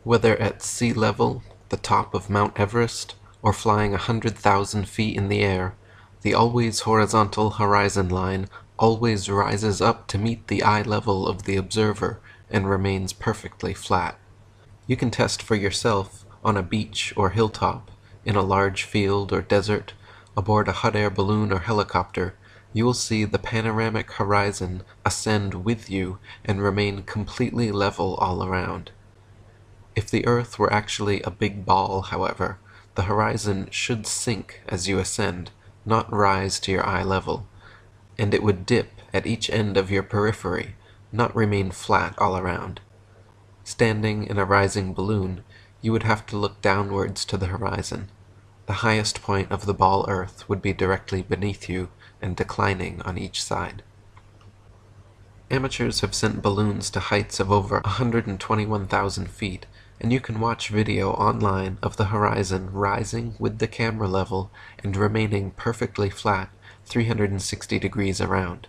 Whether at sea level, the top of Mount Everest, or flying 100,000 feet in the air, the always horizontal horizon line always rises up to meet the eye level of the observer and remains perfectly flat. You can test for yourself on a beach or hilltop, in a large field or desert, aboard a hot air balloon or helicopter. You will see the panoramic horizon ascend with you and remain completely level all around. If the Earth were actually a big ball, however, the horizon should sink as you ascend, not rise to your eye level, and it would dip at each end of your periphery, not remain flat all around. Standing in a rising balloon, you would have to look downwards to the horizon. The highest point of the ball Earth would be directly beneath you and declining on each side. Amateurs have sent balloons to heights of over 121,000 feet, and you can watch video online of the horizon rising with the camera level and remaining perfectly flat 360 degrees around.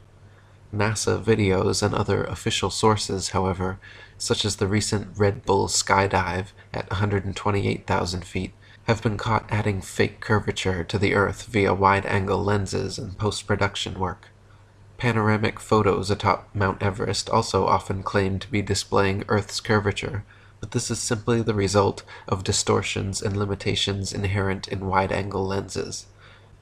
NASA videos and other official sources, however, such as the recent Red Bull skydive at 128,000 feet, have been caught adding fake curvature to the Earth via wide-angle lenses and post-production work. Panoramic photos atop Mount Everest also often claim to be displaying Earth's curvature, but this is simply the result of distortions and limitations inherent in wide-angle lenses.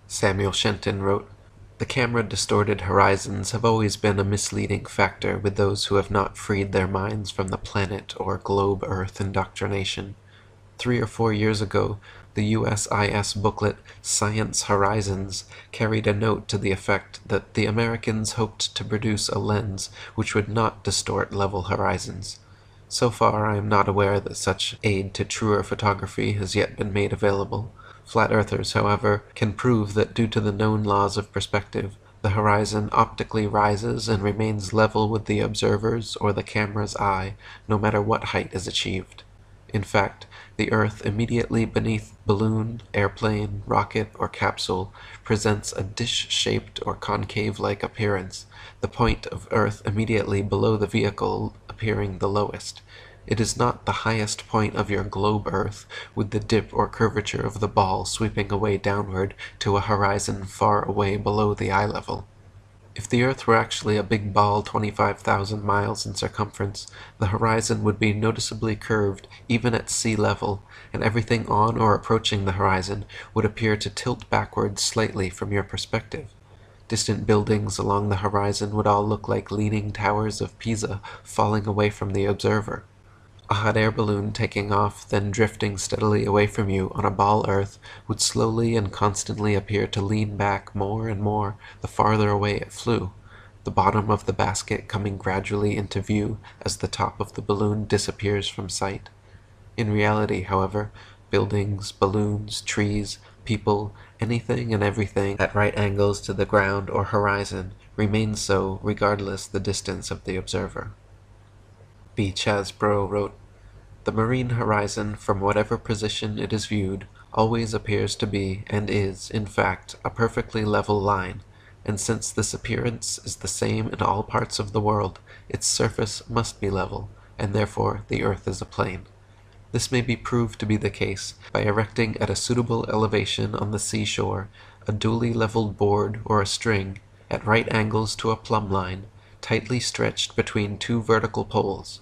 Samuel Shenton wrote, "The camera-distorted horizons have always been a misleading factor with those who have not freed their minds from the planet or globe Earth indoctrination. 3 or 4 years ago, the USIS booklet Science Horizons carried a note to the effect that the Americans hoped to produce a lens which would not distort level horizons. So far, I am not aware that such aid to truer photography has yet been made available. Flat earthers, however, can prove that due to the known laws of perspective, the horizon optically rises and remains level with the observer's or the camera's eye, no matter what height is achieved. In fact, the Earth immediately beneath balloon, airplane, rocket, or capsule presents a dish-shaped or concave-like appearance, the point of Earth immediately below the vehicle appearing the lowest. It is not the highest point of your globe Earth, with the dip or curvature of the ball sweeping away downward to a horizon far away below the eye level. If the Earth were actually a big ball 25,000 miles in circumference, the horizon would be noticeably curved even at sea level, and everything on or approaching the horizon would appear to tilt backwards slightly from your perspective. Distant buildings along the horizon would all look like leaning towers of Pisa falling away from the observer. A hot air balloon taking off, then drifting steadily away from you on a ball Earth would slowly and constantly appear to lean back more and more the farther away it flew, the bottom of the basket coming gradually into view as the top of the balloon disappears from sight. In reality, however, buildings, balloons, trees, people, anything and everything at right angles to the ground or horizon remains so regardless the distance of the observer." B. Chasbro wrote, "The marine horizon, from whatever position it is viewed, always appears to be, and is, in fact, a perfectly level line, and since this appearance is the same in all parts of the world, its surface must be level, and therefore the Earth is a plane. This may be proved to be the case by erecting at a suitable elevation on the seashore a duly leveled board or a string, at right angles to a plumb line, tightly stretched between 2 vertical poles.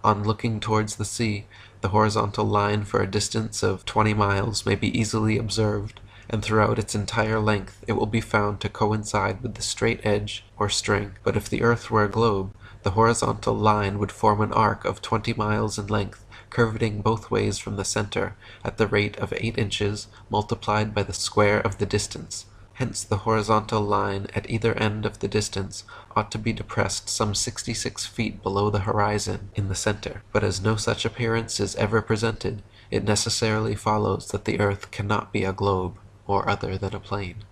On looking towards the sea, the horizontal line for a distance of 20 miles may be easily observed, and throughout its entire length it will be found to coincide with the straight edge or string. But if the Earth were a globe, the horizontal line would form an arc of 20 miles in length, curveting both ways from the center, at the rate of 8 inches multiplied by the square of the distance. Hence the horizontal line at either end of the distance ought to be depressed some 66 feet below the horizon in the center. But as no such appearance is ever presented, it necessarily follows that the Earth cannot be a globe, or other than a plane.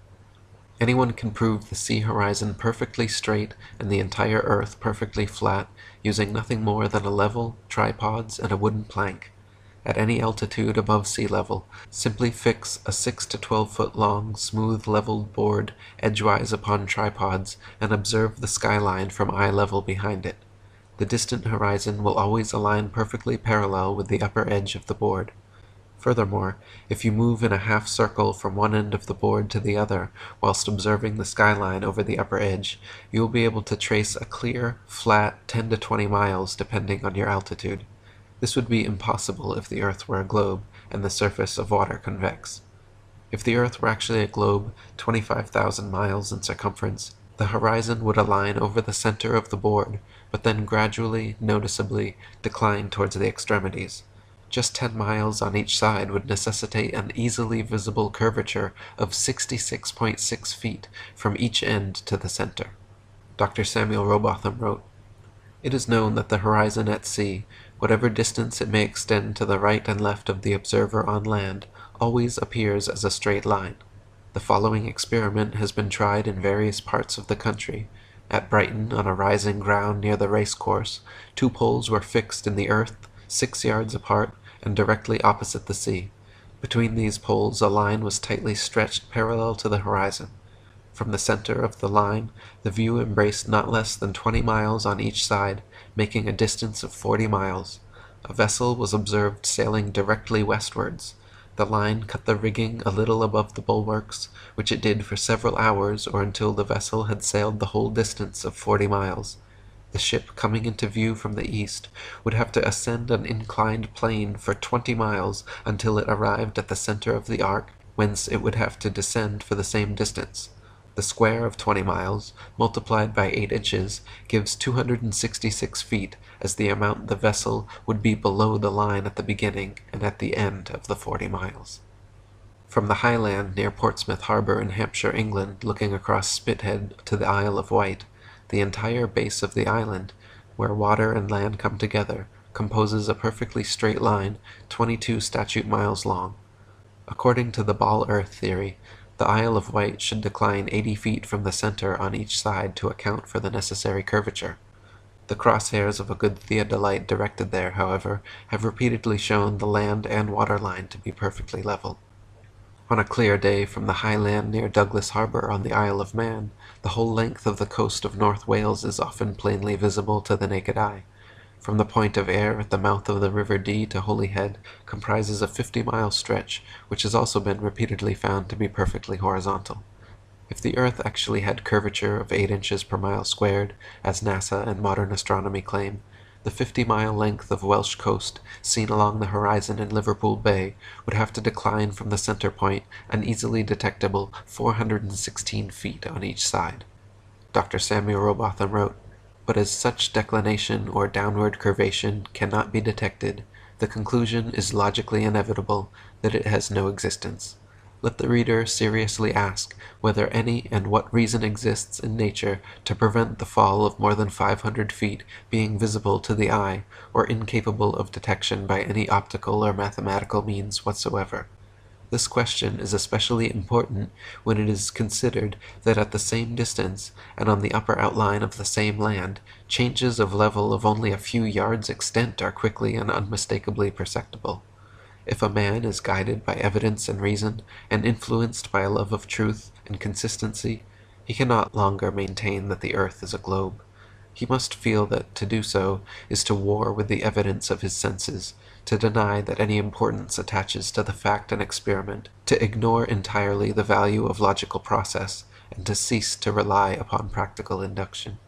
Anyone can prove the sea horizon perfectly straight and the entire Earth perfectly flat, using nothing more than a level, tripods, and a wooden plank. At any altitude above sea level, simply fix a 6 to 12 foot long, smooth leveled board edgewise upon tripods and observe the skyline from eye level behind it. the distant horizon will always align perfectly parallel with the upper edge of the board. Furthermore, if you move in a half circle from one end of the board to the other whilst observing the skyline over the upper edge, you will be able to trace a clear, flat 10 to 20 miles depending on your altitude. This would be impossible if the Earth were a globe and the surface of water convex. If the Earth were actually a globe 25,000 miles in circumference, the horizon would align over the center of the board, but then gradually, noticeably, decline towards the extremities. Just 10 miles on each side would necessitate an easily visible curvature of 66.6 feet from each end to the center. Dr. Samuel Rowbotham wrote, "It is known that the horizon at sea, whatever distance it may extend to the right and left of the observer on land, always appears as a straight line. The following experiment has been tried in various parts of the country. At Brighton, on a rising ground near the racecourse, 2 poles were fixed in the earth, 6 yards apart, and directly opposite the sea. Between these poles a line was tightly stretched parallel to the horizon. From the center of the line, the view embraced not less than 20 miles on each side, making a distance of 40 miles. A vessel was observed sailing directly westwards. The line cut the rigging a little above the bulwarks, which it did for several hours or until the vessel had sailed the whole distance of 40 miles. The ship coming into view from the east would have to ascend an inclined plane for 20 miles until it arrived at the center of the arc, whence it would have to descend for the same distance. The square of 20 miles, multiplied by 8 inches, gives 266 feet as the amount the vessel would be below the line at the beginning and at the end of the 40 miles. From the high land near Portsmouth Harbour in Hampshire, England, looking across Spithead to the Isle of Wight, the entire base of the island, where water and land come together, composes a perfectly straight line 22 statute miles long. According to the ball earth theory, the Isle of Wight should decline 80 feet from the center on each side to account for the necessary curvature. The crosshairs of a good theodolite directed there, however, have repeatedly shown the land and water line to be perfectly level. On a clear day from the high land near Douglas Harbour on the Isle of Man, the whole length of the coast of North Wales is often plainly visible to the naked eye. From the point of Ayr at the mouth of the River Dee to Holyhead comprises a 50-mile stretch, which has also been repeatedly found to be perfectly horizontal. If the Earth actually had curvature of 8 inches per mile squared, as NASA and modern astronomy claim, the 50-mile length of Welsh coast, seen along the horizon in Liverpool Bay, would have to decline from the center point an easily detectable 416 feet on each side. Dr. Samuel Rowbotham wrote, "But as such declination or downward curvation cannot be detected, the conclusion is logically inevitable that it has no existence. Let the reader seriously ask whether any and what reason exists in nature to prevent the fall of more than 500 feet being visible to the eye, or incapable of detection by any optical or mathematical means whatsoever. This question is especially important when it is considered that at the same distance, and on the upper outline of the same land, changes of level of only a few yards extent are quickly and unmistakably perceptible. If a man is guided by evidence and reason, and influenced by a love of truth and consistency, he cannot longer maintain that the earth is a globe. He must feel that to do so is to war with the evidence of his senses, to deny that any importance attaches to the fact and experiment, to ignore entirely the value of logical process, and to cease to rely upon practical induction."